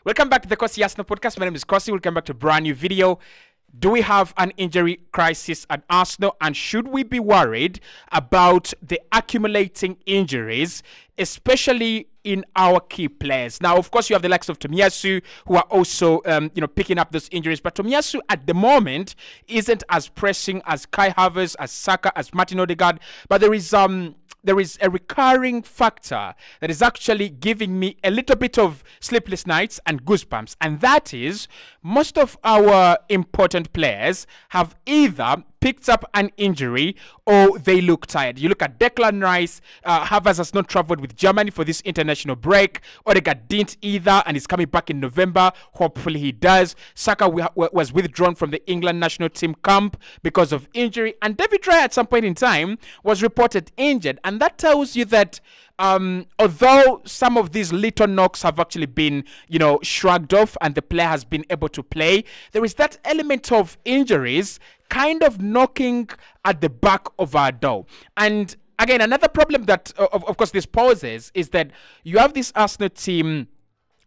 Welcome back to the Kosi Arsenal podcast. My name is Kosi. Welcome back to a brand new video. Do we have an injury crisis at Arsenal, and should we be worried about the accumulating injuries, especially in our key players? Now, of course, you have the likes of Tomiyasu who are also, picking up those injuries. But Tomiyasu at the moment isn't as pressing as Kai Havertz, as Saka, as Martin Odegaard. But there is a recurring factor that is actually giving me a little bit of sleepless nights and goosebumps. And that is most of our important players have either picked up an injury or they look tired. You look at Declan Rice, Havertz has not traveled with Germany for this international break. Odegaard didn't either, and he's coming back in November. Hopefully he does. Saka was withdrawn from the England national team camp because of injury, and David Raya at some point in time was reported injured. And that tells you that although some of these little knocks have actually been, shrugged off and the player has been able to play, there is that element of injuries kind of knocking at the back of our door. And again, another problem that, of course, this poses is that you have this Arsenal team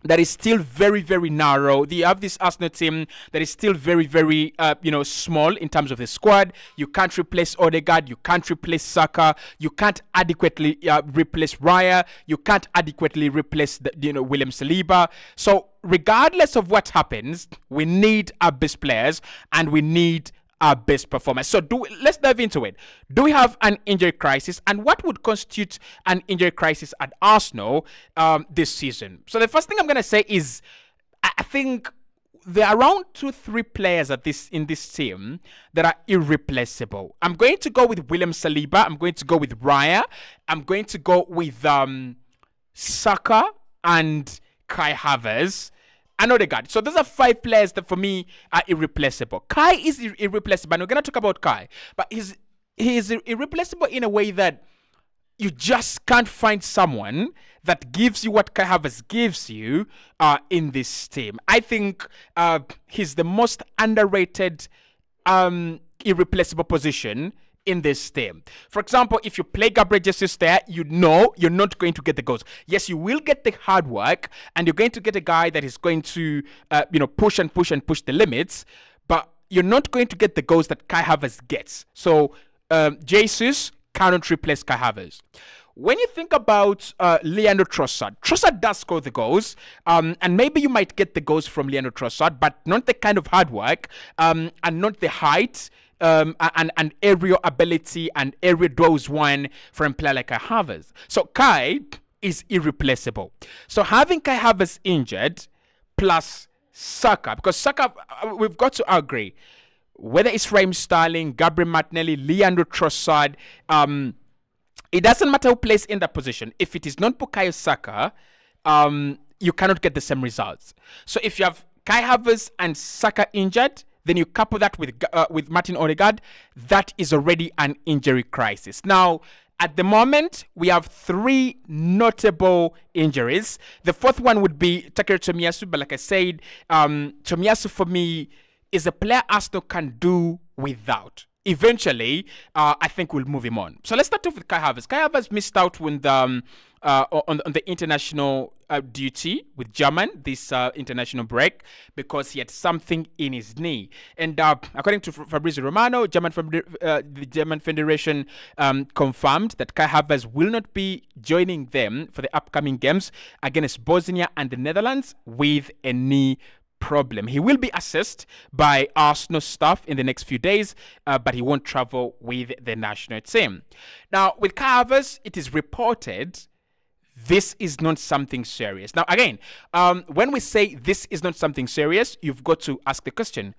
that is still very, very narrow. You have this Arsenal team that is still very, very, small in terms of the squad. You can't replace Odegaard. You can't replace Saka. You can't adequately replace Raya. You can't adequately replace, William Saliba. So regardless of what happens, we need our best players and we need our best performance. So let's dive into it. Do we have an injury crisis, and what would constitute an injury crisis at Arsenal this season? So the first thing I'm going to say is I think there are around 2-3 players in this team that are irreplaceable. I'm going to go with William Saliba. I'm going to go with Raya. I'm going to go with Saka and Kai Havertz and Odegaard. So those are 5 players that for me are irreplaceable. Kai is irreplaceable, and we're going to talk about Kai. But he is irreplaceable in a way that you just can't find someone that gives you what Kai Havertz gives you in this team. I think he's the most underrated irreplaceable position in this team. For example, if you play Gabriel Jesus there, you're not going to get the goals. Yes, you will get the hard work, and you're going to get a guy that is going to, push and push and push the limits, but you're not going to get the goals that Kai Havertz gets. So, Jesus cannot replace Kai Havertz. When you think about Leandro Trossard does score the goals, and maybe you might get the goals from Leandro Trossard, but not the kind of hard work, and not the height, and aerial ability and aerial duels won from a player like Kai Havertz. So Kai is irreplaceable. So having Kai Havertz injured plus Saka, because Saka, we've got to agree, whether it's Raheem Sterling, Gabriel Martinelli, Leandro Trossard, it doesn't matter who plays in that position. If it is not Bukayo Saka, you cannot get the same results. So if you have Kai Havertz and Saka injured, then you couple that with Martin Odegaard, that is already an injury crisis. Now, at the moment, we have 3 notable injuries. The 4th one would be Takehiro Tomiyasu, but like I said, Tomiyasu for me is a player Arsenal can do without. Eventually, I think we'll move him on. So let's start off with Kai Havertz. Kai Havertz missed out when on the international duty with German this international break because he had something in his knee. And according to Fabrizio Romano, the German Federation confirmed that Kai Havertz will not be joining them for the upcoming games against Bosnia and the Netherlands with a knee problem. He will be assessed by Arsenal staff in the next few days, but he won't travel with the national team. Now, with Kai Havertz, it is reported this is not something serious. Now, again, when we say this is not something serious, you've got to ask the question,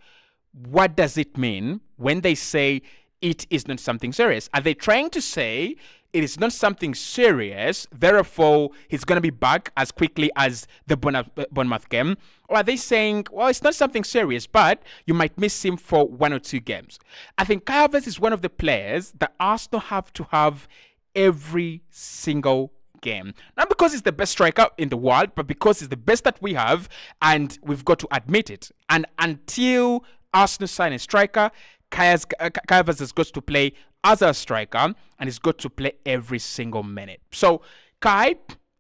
what does it mean when they say it is not something serious? Are they trying to say it is not something serious, therefore he's going to be back as quickly as the Bournemouth game? Or are they saying, well, it's not something serious, but you might miss him for 1 or 2 games? I think Kai Havertz is one of the players that Arsenal have to have every single game. Not because he's the best striker in the world, but because he's the best that we have, and we've got to admit it. And until Arsenal sign a striker, Kai Havertz has got to play as a striker, and he's got to play every single minute. So Kai,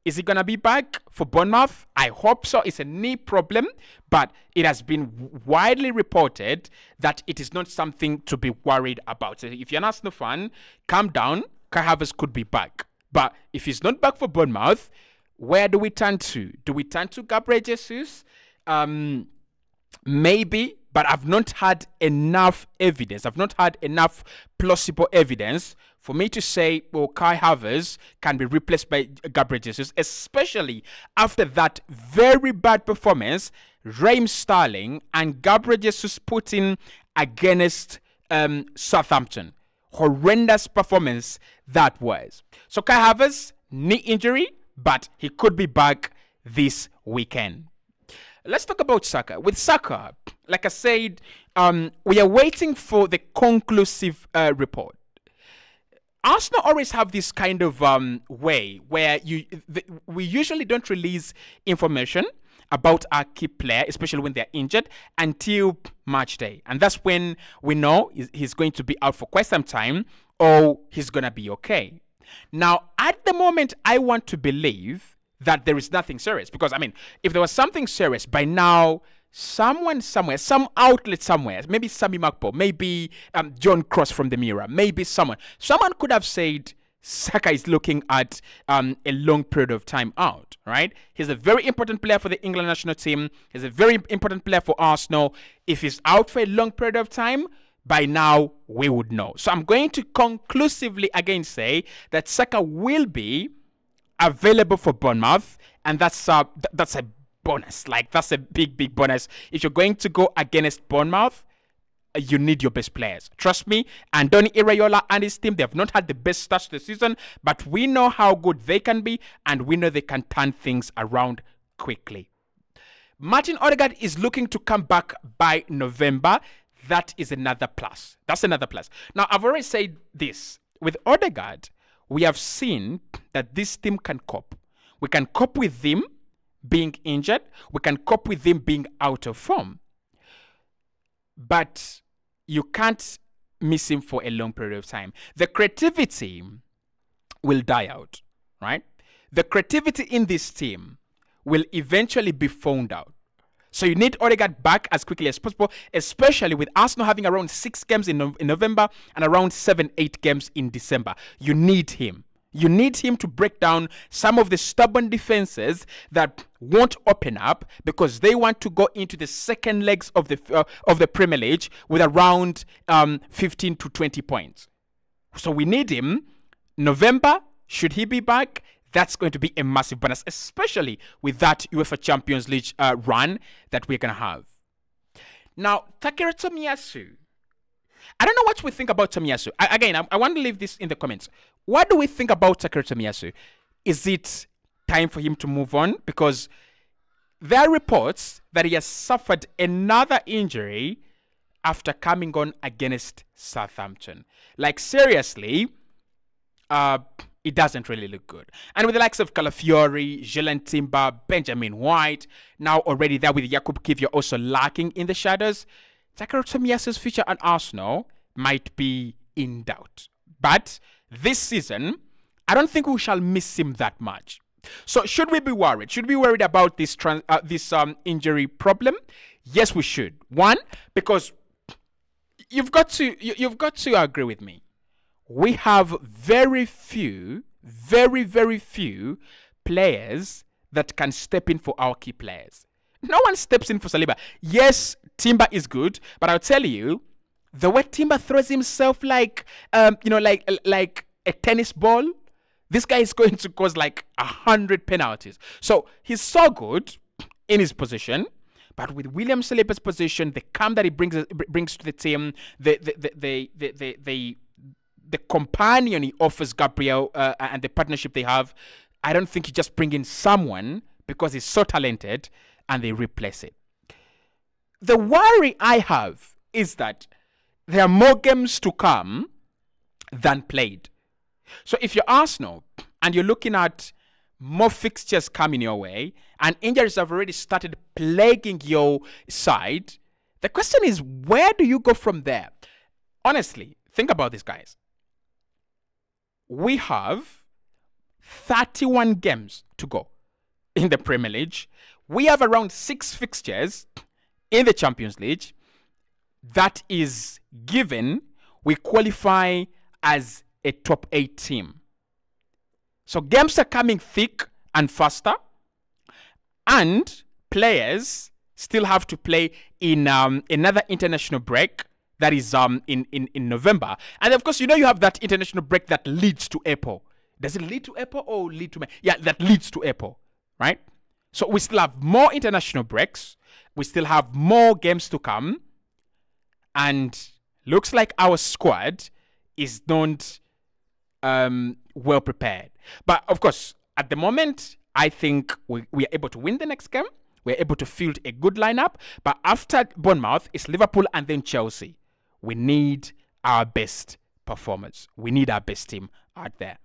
Is he going to be back for Bournemouth? I hope so. It's a knee problem, but it has been widely reported that it is not something to be worried about. So if you're an Arsenal fan, calm down. Kai Havertz could be back. But if he's not back for Bournemouth, where do we turn to? Do we turn to Gabriel Jesus? Maybe, but I've not had enough evidence. I've not had enough plausible evidence for me to say, well, Kai Havertz can be replaced by Gabriel Jesus, especially after that very bad performance Raheem Sterling and Gabriel Jesus put in against Southampton. Horrendous performance that was. So Kai Havertz, knee injury, but he could be back this weekend. Let's talk about Saka. With Saka, like I said, we are waiting for the conclusive report. Arsenal always have this kind of way where we usually don't release information about our key player, especially when they're injured, until match day. And that's when we know he's going to be out for quite some time or he's going to be okay. Now, at the moment, I want to believe that there is nothing serious. Because, I mean, if there was something serious, by now, someone somewhere, some outlet somewhere, maybe Sammy Makpo, maybe John Cross from the Mirror, maybe someone could have said Saka is looking at a long period of time out, right? He's a very important player for the England national team. He's a very important player for Arsenal. If he's out for a long period of time, by now we would know. So I'm going to conclusively again say that Saka will be available for Bournemouth, and that's a bonus. Like, that's a big bonus. If you're going to go against Bournemouth, you need your best players. Trust me, Andoni Iraola and his team, they have not had the best start to the season, but we know how good they can be, and we know they can turn things around quickly. Martin Odegaard is looking to come back by November. That is another plus. That's another plus. Now, I've already said this. With Odegaard, we have seen that this team can cope. We can cope with him being injured. We can cope with him being out of form. But you can't miss him for a long period of time. The creativity will die out, right? The creativity in this team will eventually be found out. So you need Odegaard back as quickly as possible, especially with Arsenal having around 6 games in November and around 7-8 games in December. You need him. You need him to break down some of the stubborn defenses that won't open up because they want to go into the second legs of the Premier League with around 15 to 20 points. So we need him. November, should he be back? That's going to be a massive bonus, especially with that UEFA Champions League run that we're going to have. Now, Takehiro Tomiyasu. I don't know what we think about Tomiyasu. I want to leave this in the comments. What do we think about Takehiro Tomiyasu? Is it time for him to move on? Because there are reports that he has suffered another injury after coming on against Southampton. Like, seriously, it doesn't really look good. And with the likes of Calafiori, Jalen Timba, Benjamin White, now already there with Jakub Kiwior also lacking in the shadows, Takehiro Tomiyasu's future at Arsenal might be in doubt. But this season, I don't think we shall miss him that much. So should we be worried? Should we be worried about this injury problem? Yes, we should. One, because you've got to agree with me. We have very few players that can step in for our key players. No one steps in for Saliba. Yes, Timba is good, but I'll tell you, the way Timba throws himself like a tennis ball, this guy is going to cause like 100 penalties. So he's so good in his position, but with William Saliba's position, the calm that he brings to the team, the companion he offers Gabriel and the partnership they have, I don't think you just bring in someone because he's so talented and they replace it. The worry I have is that there are more games to come than played. So if you're Arsenal and you're looking at more fixtures coming your way and injuries have already started plaguing your side, the question is, where do you go from there? Honestly, think about this, guys. We have 31 games to go in the Premier League. We have around 6 fixtures in the Champions League. That is given we qualify as a top 8 team. So games are coming thick and faster, and players still have to play in another international break that is in November. And of course, you have that international break that leads to April. Does it lead to April or lead to May? Yeah, that leads to April, right? So we still have more international breaks. We still have more games to come. And looks like our squad is not well prepared. But of course, at the moment, I think we are able to win the next game. We're able to field a good lineup. But after Bournemouth, it's Liverpool and then Chelsea. We need our best performance. We need our best team out there.